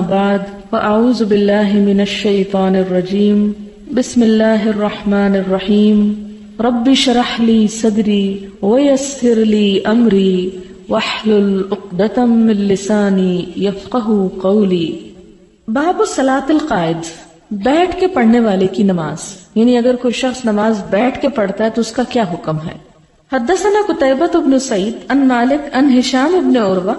بعد فاعوذ باللہ من الشیطان الرجیم بسم اللہ الرحمن الرحیم رب اشرح لی صدری ویسر لی امری واحلل عقدۃ من لسانی یفقہوا قولی۔ باب صلاۃ القائد، بیٹھ کے پڑھنے والے کی نماز، یعنی اگر کوئی شخص نماز بیٹھ کے پڑھتا ہے تو اس کا کیا حکم ہے۔ حدثنا قتیبۃ بن سعید عن مالک عن ہشام بن عروہ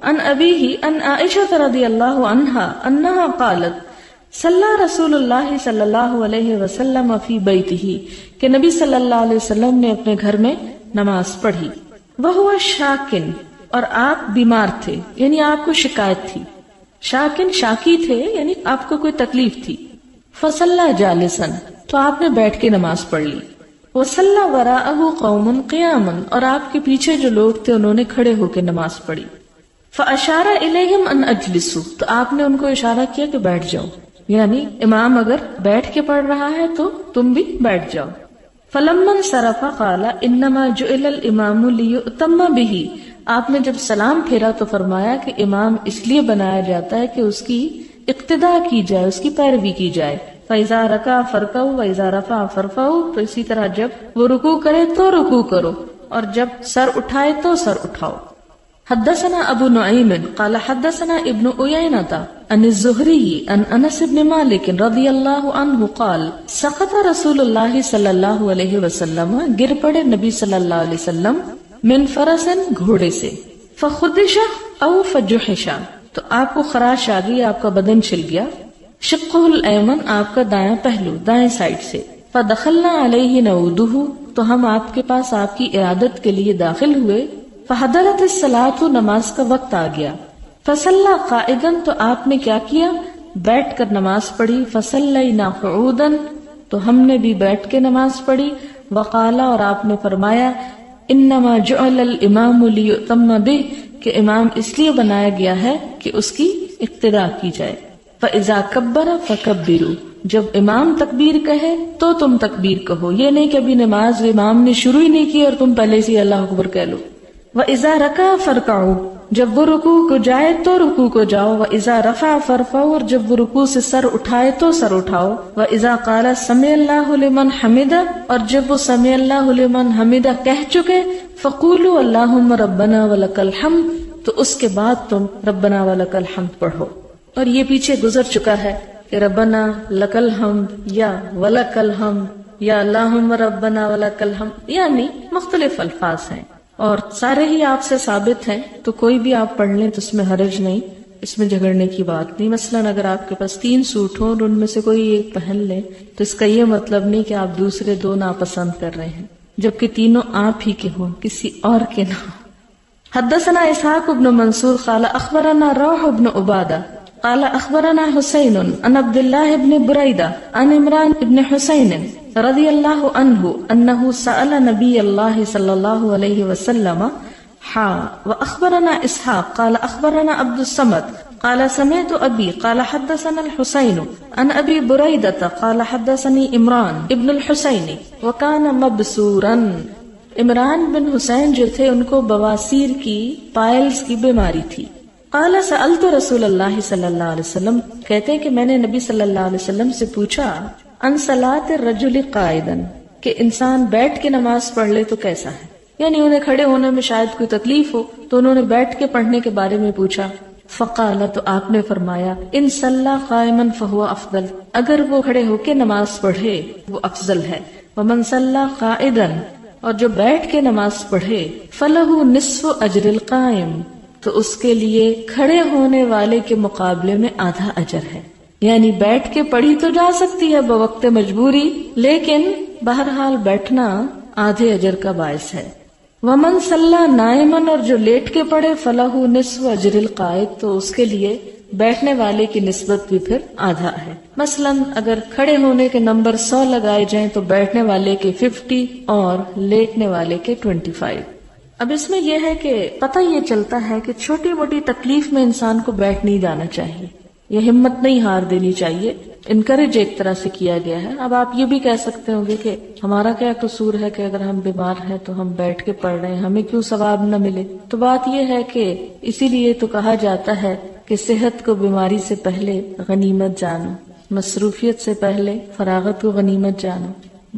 عن ابیہ عن عائشہ رضی اللہ عنہا انہا قالت صلی رسول اللہ صلی اللہ علیہ وسلم فی بیتہ، کہ نبی صلی اللہ علیہ وسلم نے اپنے گھر میں نماز پڑھی۔ وہو شاکن، اور آپ بیمار تھے، یعنی آپ کو شکایت تھی۔ شاکن شاکی تھے، یعنی آپ کو کوئی تکلیف تھی۔ فصلی جالسا، تو آپ نے بیٹھ کے نماز پڑھ لی۔ وصلی وراءہ قوم قیاما، اور آپ کے پیچھے جو لوگ تھے انہوں نے کھڑے ہو کے نماز پڑھی۔ فاشار الیہم ان اجلسوا، تو آپ نے ان کو اشارہ کیا کہ بیٹھ جاؤ، یعنی امام اگر بیٹھ کے پڑھ رہا ہے تو تم بھی بیٹھ جاؤ۔ فلما انصرف قال انما جعل الامام لیؤتم بہ، آپ نے جب سلام پھیرا تو فرمایا کہ امام اس لیے بنایا جاتا ہے کہ اس کی اقتداء کی جائے، اس کی پیروی کی جائے۔ فاذا رکع فرکعوا واذا رفع فارفعوا، تو اسی طرح جب وہ رکوع کرے تو رکوع کرو اور جب سر اٹھائے تو سر اٹھاؤ۔ حدثنا ابو نعیم قال حدثنا ابن عیینۃ عن الزہری عن انس بن مالک رضی اللہ عنہ قال سقط رسول اللہ صلی اللہ علیہ وسلم، گر پڑے نبی صلی اللہ علیہ وسلم، من فرس، گھوڑے سے، فخدش او فجحش، تو آپ کو خراش آ گئی، آپ کا بدن چھل گیا، شقہ الایمن، آپ کا دایاں پہلو، دائیں سائڈ سے، فدخلنا علیہ نعودہ، تو ہم آپ کے پاس آپ کی عیادت کے لیے داخل ہوئے، فحضرت الصلاۃ، نماز کا وقت آ گیا، فصلی قائدا، تو آپ نے کیا کیا، بیٹھ کر نماز پڑھی، فصلینا قعودا، تو ہم نے بھی بیٹھ کے نماز پڑھی، وقال، اور آپ نے فرمایا انما جعل الامام لیؤتم بہ، کہ امام اس لیے بنایا گیا ہے کہ اس کی اقتداء کی جائے۔ فاذا کبر فکبروا، جب امام تکبیر کہے تو تم تکبیر کہو، یہ نہیں کہ ابھی نماز امام نے شروع ہی نہیں کی اور تم پہلے سے اللہ اکبر کہہ لو۔ وَإِذَا رَكَعَ فَارْكَعُوا، جب وہ رکوع کو جائے تو رکوع کو جاؤ۔ وَإِذَا رَفَعَ فَارْفَعُوا، اور جب وہ رکوع سے سر اٹھائے تو سر اٹھاؤ۔ وَإِذَا قَالَ سَمِعَ اللَّهُ لِمَنْ حَمِدَهُ، اور جب وہ سَمِعَ اللَّهُ لِمَنْ حَمِدَهُ کہہ چکے، فَقُولُوا اللَّهُمَّ رَبَّنَا وَلَكَ الْحَمْدُ، تو اس کے بعد تم ربنا ولک الحمد پڑھو۔ اور یہ پیچھے گزر چکا ہے کہ ربنا لک الحمد یا ولک الحمد یا اللہم ربنا ولک الحمد، یعنی مختلف الفاظ ہیں اور سارے ہی آپ سے ثابت ہیں، تو کوئی بھی آپ پڑھ لیں تو اس میں حرج نہیں، اس میں جھگڑنے کی بات نہیں۔ مثلا اگر آپ کے پاس 3 سوٹ ہوں اور ان میں سے کوئی ایک پہن لیں تو اس کا یہ مطلب نہیں کہ آپ دوسرے 2 ناپسند کر رہے ہیں، جبکہ تینوں آپ ہی کے ہوں، کسی اور کے نہ ہوں۔ حدثنا اسحاق بن منصور قال اخبرنا روح بن عبادہ قال اخبرنا حسین عن عبد اللہ بن بریدہ عن عمران بن حسین رضی اللہ عنہ انہ سأل نبی اللہ صلی اللہ علیہ وسلم واخبرنا اسحاق قال اخبرنا عبد الصمد قال سمعت ابی قال حدثنا الحسین عن ابی بریدہ قال حدثنی عمران ابن الحسین وکان مبسورا، عمران بن حسین جو تھے ان کو بواسیر کی، پائلز کی بیماری تھی۔ قال سألت رسول اللہ صلی اللہ علیہ وسلم، کہتے ہیں کہ میں نے نبی صلی اللہ علیہ وسلم سے پوچھا، ان صلاۃ الرجل قائدا، کہ انسان بیٹھ کے نماز پڑھ لے تو کیسا ہے، یعنی انہیں کھڑے ہونے میں شاید کوئی تکلیف ہو تو انہوں نے بیٹھ کے پڑھنے کے بارے میں پوچھا۔ فقال، تو آپ نے فرمایا، ان صلی قائما فہو افضل، اگر وہ کھڑے ہو کے نماز پڑھے وہ افضل ہے۔ ومن صلی قائدا، اور جو بیٹھ کے نماز پڑھے، فلہ نصف اجر القائم، تو اس کے لیے کھڑے ہونے والے کے مقابلے میں آدھا اجر ہے۔ یعنی بیٹھ کے پڑھی تو جا سکتی ہے بوقت مجبوری، لیکن بہرحال بیٹھنا آدھے اجر کا باعث ہے۔ ومن صلی نائما، اور جو لیٹ کے پڑھے، فلہ نصف اجر القائد، تو اس کے لیے بیٹھنے والے کی نسبت بھی پھر آدھا ہے۔ مثلا اگر کھڑے ہونے کے نمبر 100 لگائے جائیں تو بیٹھنے والے کے 50 اور لیٹنے والے کے 25۔ اب اس میں یہ ہے کہ پتہ یہ چلتا ہے کہ چھوٹی موٹی تکلیف میں انسان کو بیٹھ نہیں جانا چاہیے، یہ ہمت نہیں ہار دینی چاہیے، انکریج ایک طرح سے کیا گیا ہے۔ اب آپ یہ بھی کہہ سکتے ہوں گے کہ ہمارا کیا قصور ہے کہ اگر ہم بیمار ہیں تو ہم بیٹھ کے پڑھ رہے ہیں، ہمیں کیوں ثواب نہ ملے؟ تو بات یہ ہے کہ اسی لیے تو کہا جاتا ہے کہ صحت کو بیماری سے پہلے غنیمت جانو، مصروفیت سے پہلے فراغت کو غنیمت جانو،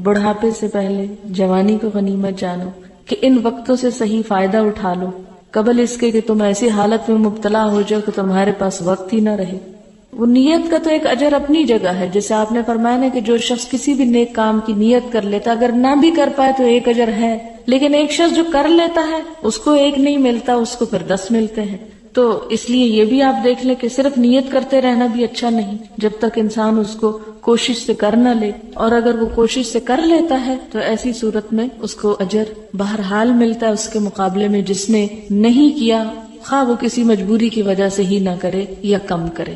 بڑھاپے سے پہلے جوانی کو غنیمت جانو، کہ ان وقتوں سے صحیح فائدہ اٹھا لو قبل اس کے کہ تم ایسی حالت میں مبتلا ہو جاؤ کہ تمہارے پاس وقت ہی نہ رہے۔ وہ نیت کا تو ایک اجر اپنی جگہ ہے، جیسے آپ نے فرمایا نا کہ جو شخص کسی بھی نیک کام کی نیت کر لیتا، اگر نہ بھی کر پائے تو ایک اجر ہے، لیکن ایک شخص جو کر لیتا ہے اس کو ایک نہیں ملتا، اس کو پھر 10 ملتے ہیں۔ تو اس لیے یہ بھی آپ دیکھ لیں کہ صرف نیت کرتے رہنا بھی اچھا نہیں جب تک انسان اس کو کوشش سے کر نہ لے، اور اگر وہ کوشش سے کر لیتا ہے تو ایسی صورت میں اس کو اجر بہرحال ملتا ہے اس کے مقابلے میں جس نے نہیں کیا، خواہ وہ کسی مجبوری کی وجہ سے ہی نہ کرے یا کم کرے،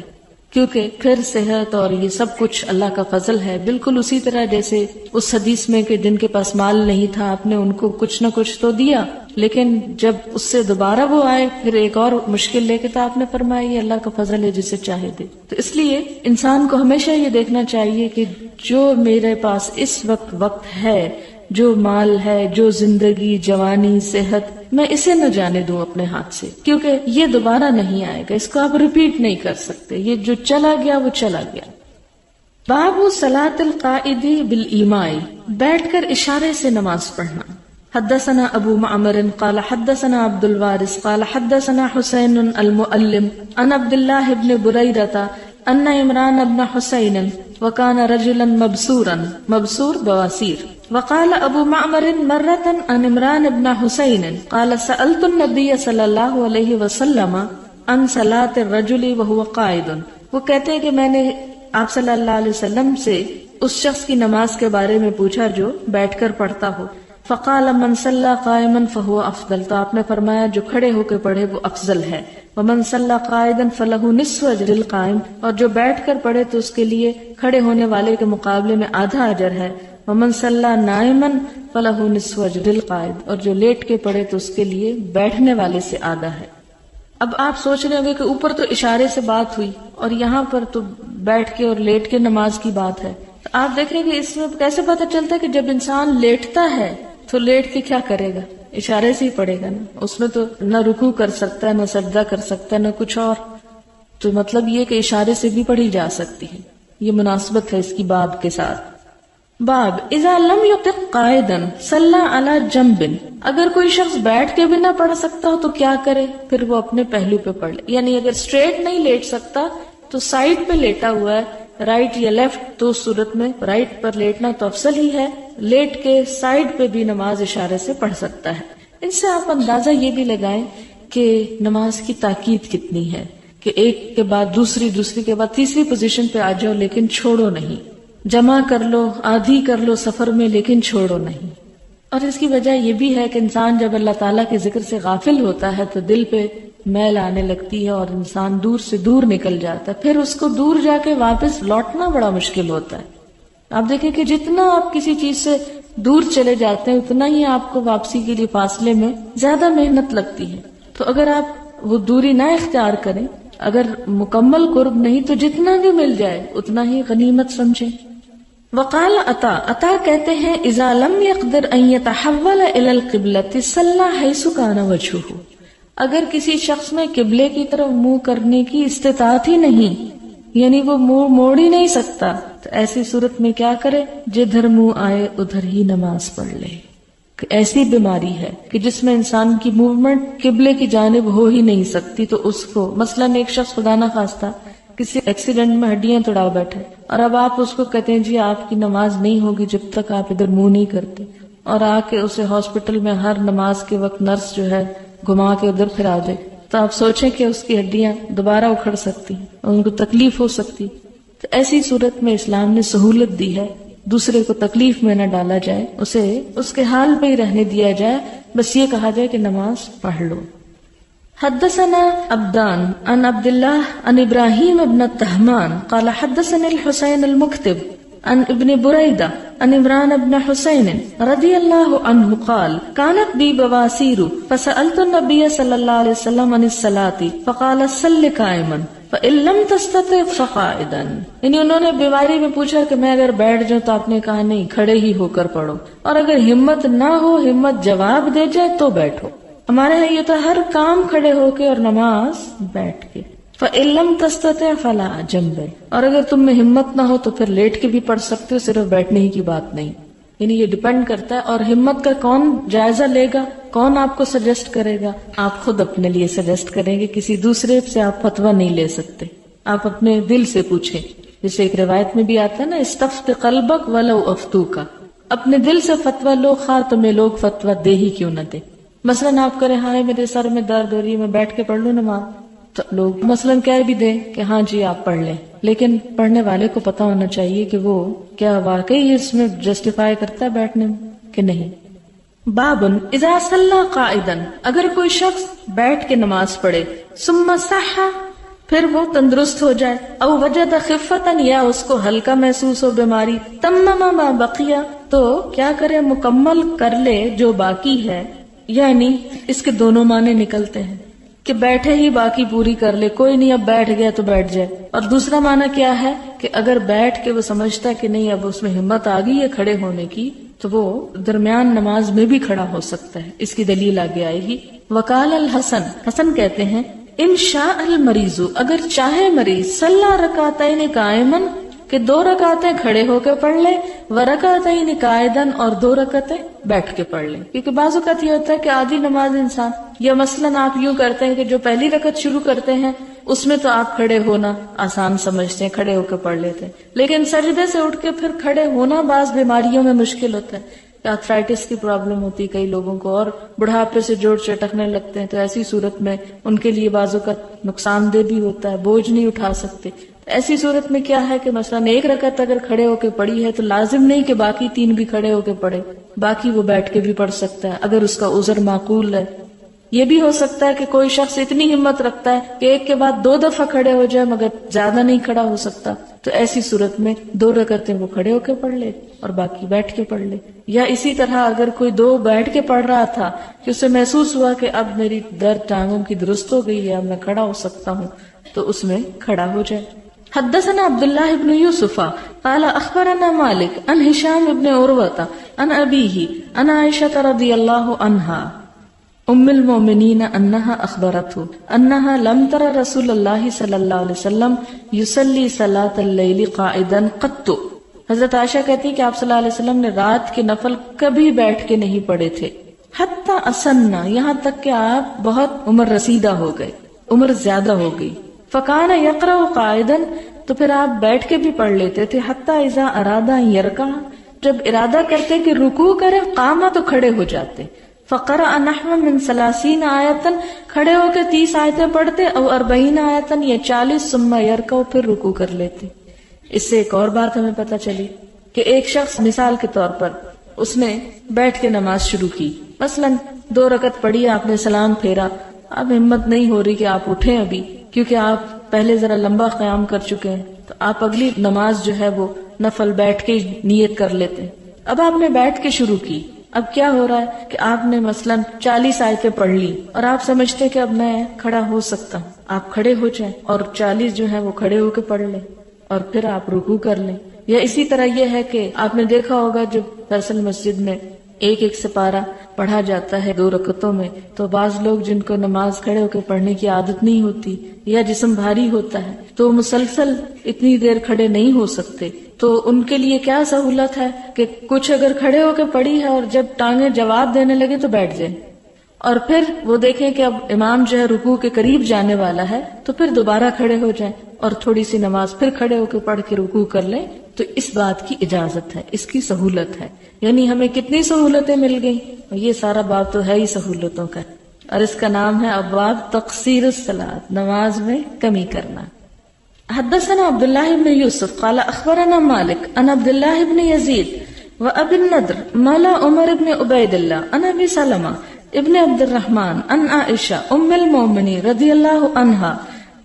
کیونکہ پھر صحت اور یہ سب کچھ اللہ کا فضل ہے۔ بالکل اسی طرح جیسے اس حدیث میں کہ جن کے پاس مال نہیں تھا آپ نے ان کو کچھ نہ کچھ تو دیا، لیکن جب اس سے دوبارہ وہ آئے پھر ایک اور مشکل لے کے، تو آپ نے فرمایا یہ اللہ کا فضل ہے جسے چاہے دے۔ تو اس لیے انسان کو ہمیشہ یہ دیکھنا چاہیے کہ جو میرے پاس اس وقت ہے، جو مال ہے، جو زندگی، جوانی، صحت، میں اسے نہ جانے دوں اپنے ہاتھ سے، کیونکہ یہ دوبارہ نہیں آئے گا، اس کو آپ ریپیٹ نہیں کر سکتے، یہ جو چلا گیا وہ چلا گیا۔ باب صلاۃ القائد بالایماء، بیٹھ کر اشارے سے نماز پڑھنا۔ حدثنا ابو معمر قال حدثنا عبد الوارث قال حدثنا حسین المؤلم عن عبد الله بن بريدة ان عمران بن حسین وكان رجلا مبسورا، مبسور بواسیر۔ وقال ابو معمر مرة عن عمران بن حسین قال سألت النبي صلی اللہ علیہ وسلم عن صلاة الرجل وهو قائد۔ وہ کہتے ہیں کہ میں نے آپ صلی اللہ علیہ وسلم سے اس شخص کی نماز کے بارے میں پوچھا جو بیٹھ کر پڑھتا ہو۔ فقال من صلى قائما فهو افضل، تو آپ نے فرمایا جو کھڑے ہو کے پڑھے وہ افضل ہے۔ ومن صلى قائدا فله نصف اجر القائم، اور جو بیٹھ کر پڑھے تو اس کے لیے کھڑے ہونے والے کے مقابلے میں آدھا اجر ہے۔ ومن صلى نائما فله نصف اجر القائد، اور جو لیٹ کے پڑھے تو اس کے لیے بیٹھنے والے سے آدھا ہے۔ اب آپ سوچ رہے ہوں گے کہ اوپر تو اشارے سے بات ہوئی اور یہاں پر تو بیٹھ کے اور لیٹ کے نماز کی بات ہے، تو آپ دیکھیں کہ اس میں کیسے پتہ چلتا ہے کہ جب انسان لیٹتا ہے تو لیٹ کے کیا کرے گا، اشارے سے ہی پڑھے گا نا، اس میں تو نہ رکوع کر سکتا ہے، نہ سجدہ کر سکتا ہے، نہ کچھ اور، تو مطلب یہ کہ اشارے سے بھی پڑھی جا سکتی ہے، یہ مناسبت ہے اس کی باب کے ساتھ۔ باب اذا لم يطق قائدا صلى على جنب، اگر کوئی شخص بیٹھ کے بھی نہ پڑھ سکتا ہو تو کیا کرے، پھر وہ اپنے پہلو پہ پڑھ لے، یعنی اگر اسٹریٹ نہیں لیٹ سکتا تو سائڈ پہ لیٹا ہوا ہے، رائٹ یا لیفٹ، تو اس صورت میں رائٹ پر لیٹنا تو افضل ہی ہے، لیٹ کے سائڈ پہ بھی نماز اشارے سے پڑھ سکتا ہے۔ ان سے آپ اندازہ یہ بھی لگائیں کہ نماز کی تاکید کتنی ہے، کہ ایک کے بعد دوسری، دوسری کے بعد تیسری پوزیشن پہ آ جاؤ لیکن چھوڑو نہیں، جمع کر لو، آدھی کر لو سفر میں لیکن چھوڑو نہیں۔ اور اس کی وجہ یہ بھی ہے کہ انسان جب اللہ تعالیٰ کے ذکر سے غافل ہوتا ہے تو دل پہ میل آنے لگتی ہے اور انسان دور سے دور نکل جاتا ہے، پھر اس کو دور جا کے واپس لوٹنا بڑا مشکل ہوتا ہے۔ آپ دیکھیں کہ جتنا آپ کسی چیز سے دور چلے جاتے ہیں اتنا ہی آپ کو واپسی کے لیے فاصلے میں زیادہ محنت لگتی ہے، تو اگر آپ وہ دوری نہ اختیار کریں، اگر مکمل قرب نہیں تو جتنا بھی مل جائے اتنا ہی غنیمت سمجھیں۔ وقال عطا کہتے ہیں اذا لم يقدر ان يتحول الى القبلة صلى حيث كان وجهه، اگر کسی شخص میں قبلے کی طرف منہ کرنے کی استطاعت ہی نہیں، یعنی وہ منہ موڑ ہی نہیں سکتا، تو ایسی صورت میں کیا کرے، جدھر منہ آئے ادھر ہی نماز پڑھ لے۔ کہ ایسی بیماری ہے کہ جس میں انسان کی موومنٹ قبلے کی جانب ہو ہی نہیں سکتی، تو اس کو مثلاً ایک شخص خدا نہ خواستہ کسی ایکسیڈنٹ میں ہڈیاں توڑا بیٹھے اور اب آپ اس کو کہتے ہیں جی آپ کی نماز نہیں ہوگی جب تک آپ ادھر منہ نہیں کرتے، اور آ کے اسے ہاسپٹل میں ہر نماز کے وقت نرس جو ہے گھما کے ادھر پھرا دے، تو آپ سوچیں کہ اس کی ہڈیاں دوبارہ اکھڑ سکتی ہیں اور ان کو تکلیف ہو سکتی۔ تو ایسی صورت میں اسلام نے سہولت دی ہے، دوسرے کو تکلیف میں نہ ڈالا جائے، اسے اس کے حال پہ ہی رہنے دیا جائے، بس یہ کہا جائے کہ نماز پڑھ لو۔ حدثنا عبدان عن عبد الله عن ابراہیم ابن التہمان قال حدثني الحسین المكتب عن ابن بريدة عن عمران بن حسین رضی اللہ عنہ قال كانت بی بواسیر فسألت النبی صلی اللہ علیہ وسلم عن الصلاة فقال صل قائما فإن لم تستطع فقاعدا، یعنی انہوں نے بیماری میں پوچھا کہ میں اگر بیٹھ جاؤں، تو آپ نے کہا نہیں، کھڑے ہی ہو کر پڑھو، اور اگر ہمت نہ ہو، ہمت جواب دے جائے تو بیٹھو۔ ہمارے یہاں یہ تو ہر کام کھڑے ہو کے اور نماز بیٹھ کے، فَإِن لَّمْ تَسْتَطِعْ فَعَلَىٰ جَنبٍ، اور اگر تم میں ہمت نہ ہو تو پھر لیٹ کے بھی پڑھ سکتے ہو، صرف بیٹھنے ہی کی بات نہیں. یعنی یہ ڈیپینڈ کرتا ہے. اور ہمت کا کون جائزہ لے گا، کون آپ کو سجیسٹ کرے گا؟ آپ خود اپنے لیے سجیسٹ کریں گے، کسی دوسرے سے آپ فتویٰ نہیں لے سکتے. آپ اپنے دل سے پوچھیں. جیسے ایک روایت میں بھی آتا ہے نا، استفت قلبک ولو افتوکا، اپنے دل سے فتویٰ لو، خواہ تمہیں لوگ فتویٰ دے ہی کیوں نہ دے. مثلاً آپ کریں ہاں میرے سر میں درد ہو رہی ہے، میں بیٹھ کے پڑھ لوں نماز، تو لوگ مثلاً کہہ بھی دیں کہ ہاں جی آپ پڑھ لیں، لیکن پڑھنے والے کو پتا ہونا چاہیے کہ وہ کیا واقعی اس میں جسٹیفائی کرتا ہے بیٹھنے میں کہ نہیں. بابن اذا صلی قائدا، اگر کوئی شخص بیٹھ کے نماز پڑھے، ثم صح، پھر وہ تندرست ہو جائے، او وجد خفتا، یا اس کو ہلکا محسوس ہو بیماری، تمم ما بقیہ، تو کیا کرے؟ مکمل کر لے جو باقی ہے. یعنی اس کے دونوں معنی نکلتے ہیں کہ بیٹھے ہی باقی پوری کر لے، کوئی نہیں اب بیٹھ گیا تو بیٹھ جائے. اور دوسرا معنی کیا ہے کہ اگر بیٹھ کے وہ سمجھتا ہے کہ نہیں اب اس میں ہمت آ گئی ہے کھڑے ہونے کی، تو وہ درمیان نماز میں بھی کھڑا ہو سکتا ہے. اس کی دلیل آگے آئے گی. وقال الحسن، حسن کہتے ہیں ان شاء المریض، اگر چاہے مریض، صلی رکعتین قائما، کہ 2 رکعتیں کھڑے ہو کے پڑھ لے، ورکعتین قاعدا، اور 2 رکعتیں بیٹھ کے پڑھ لیں. کیونکہ بعض اوقات یہ ہوتا ہے کہ آدھی نماز انسان، یا مثلاً آپ یوں کرتے ہیں کہ جو پہلی رکعت شروع کرتے ہیں اس میں تو آپ کھڑے ہونا آسان سمجھتے ہیں، کھڑے ہو کے پڑھ لیتے ہیں، لیکن سجدے سے اٹھ کے پھر کھڑے ہونا بعض بیماریوں میں مشکل ہوتا ہے. آرتھرائٹس کی پرابلم ہوتی ہے کئی لوگوں کو، اور بڑھاپے سے جوڑ چٹکنے لگتے ہیں، تو ایسی صورت میں ان کے لیے بعض اوقات نقصان دہ بھی ہوتا ہے، بوجھ نہیں اٹھا سکتے. ایسی صورت میں کیا ہے کہ مثلا 1 رکعت اگر کھڑے ہو کے پڑھی ہے تو لازم نہیں کہ باقی 3 بھی کھڑے ہو کے پڑھے، باقی وہ بیٹھ کے بھی پڑھ سکتا ہے اگر اس کا عذر معقول ہے. یہ بھی ہو سکتا ہے کہ کوئی شخص اتنی ہمت رکھتا ہے کہ ایک کے بعد 2 دفعہ کھڑے ہو جائے مگر زیادہ نہیں کھڑا ہو سکتا، تو ایسی صورت میں 2 رکعتیں وہ کھڑے ہو کے پڑھ لے اور باقی بیٹھ کے پڑھ لے. یا اسی طرح اگر کوئی 2 بیٹھ کے پڑھ رہا تھا کہ اسے محسوس ہوا کہ اب میری درد ٹانگوں کی درست ہو گئی ہے، اب میں کھڑا ہو سکتا ہوں، تو اس میں کھڑا ہو جائے. حدثنا عبد الله بن يوسف قال اخبرنا مالك عن هشام بن عروة عن ابيه عن عائشة رضي الله عنها ام المؤمنين انها اخبرته انها لم تر رسول الله صلى الله عليه وسلم يصلي صلاة الليل قاعدا قط. حضرت عائشہ کہتی کہ آپ صلی اللہ علیہ وسلم نے رات کے نفل کبھی بیٹھ کے نہیں پڑھے تھے. حتی اسنا، یہاں تک کہ آپ بہت عمر رسیدہ ہو گئے، عمر زیادہ ہو گئی. فکان یقرأ قاعدا، تو پھر آپ بیٹھ کے بھی پڑھ لیتے تھے. حتی اذا ارادہ یرکع، جب ارادہ کرتے کہ رکوع کرے، قاما، تو کھڑے ہو جاتے. فقرأ نحو من 30 آیتا، کھڑے ہو کے 30 آیتیں پڑھتے، او 40 آیتا، یا 40، ثم یرکع، پھر رکوع کر لیتے. اس سے ایک اور بات ہمیں پتہ چلی کہ ایک شخص مثال کے طور پر اس نے بیٹھ کے نماز شروع کی، مثلا 2 رکعت پڑھی، آپ نے سلام پھیرا، اب ہمت نہیں ہو رہی کہ آپ اٹھیں ابھی، کیونکہ آپ پہلے ذرا لمبا قیام کر چکے ہیں، تو آپ اگلی نماز جو ہے وہ نفل بیٹھ کے نیت کر لیتے ہیں. اب آپ نے بیٹھ کے شروع کی، اب کیا ہو رہا ہے کہ آپ نے مثلا 40 آیتیں پڑھ لی اور آپ سمجھتے کہ اب میں کھڑا ہو سکتا ہوں، آپ کھڑے ہو جائیں اور 40 جو ہے وہ کھڑے ہو کے پڑھ لیں اور پھر آپ رکوع کر لیں. یا اسی طرح یہ ہے کہ آپ نے دیکھا ہوگا جو فیصل مسجد میں ایک سپارہ پڑھا جاتا ہے 2 رکعتوں میں، تو بعض لوگ جن کو نماز کھڑے ہو کے پڑھنے کی عادت نہیں ہوتی یا جسم بھاری ہوتا ہے تو مسلسل اتنی دیر کھڑے نہیں ہو سکتے، تو ان کے لیے کیا سہولت ہے کہ کچھ اگر کھڑے ہو کے پڑھی ہے اور جب ٹانگیں جواب دینے لگے تو بیٹھ جائیں، اور پھر وہ دیکھیں کہ اب امام جو ہے رکوع کے قریب جانے والا ہے تو پھر دوبارہ کھڑے ہو جائیں اور تھوڑی سی نماز پھر کھڑے ہو کے پڑھ کے رکوع کر لیں. تو اس بات کی اجازت ہے، اس کی سہولت ہے. یعنی ہمیں کتنی سہولتیں مل گئی، اور یہ سارا باب تو ہے ہی سہولتوں کا، اور اس کا نام ہے ابواب تقصیر الصلاۃ، نماز میں کمی کرنا. حدثنا عبد الله بن يوسف قال اخبرنا مالك عن عبد الله بن يزيد وابي النضر مولى عمر بن عبيد الله عن ابي سلمة ابن عبد الرحمن عن عائشة ام المؤمنين رضي الله عنها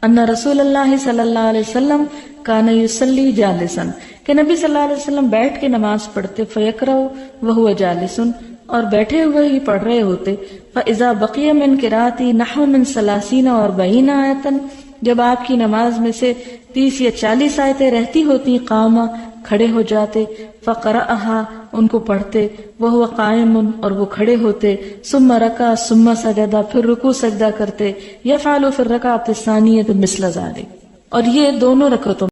ان رسول الله صلی اللہ علیہ وسلم کان یصلی جالسا، کہ نبی صلی اللہ علیہ وسلم بیٹھ کے نماز پڑھتے، فیقرأ وهو جالس، اور بیٹھے ہوئے ہی پڑھ رہے ہوتے. فاذا بقی من قراءتی نحو من 30 اور 40 آیتا، جب آپ کی نماز میں سے 30 یا 40 آیتیں رہتی ہوتی، قاما، کھڑے ہو جاتے. فقرأها، ان کو پڑھتے، وہو قائم، اور وہ کھڑے ہوتے، ثم رکع ثم سجدہ، پھر رکوع سجدہ کرتے، یفعل فی الرکعۃ الثانیۃ مثل ذلک، اور یہ دونوں رکعتوں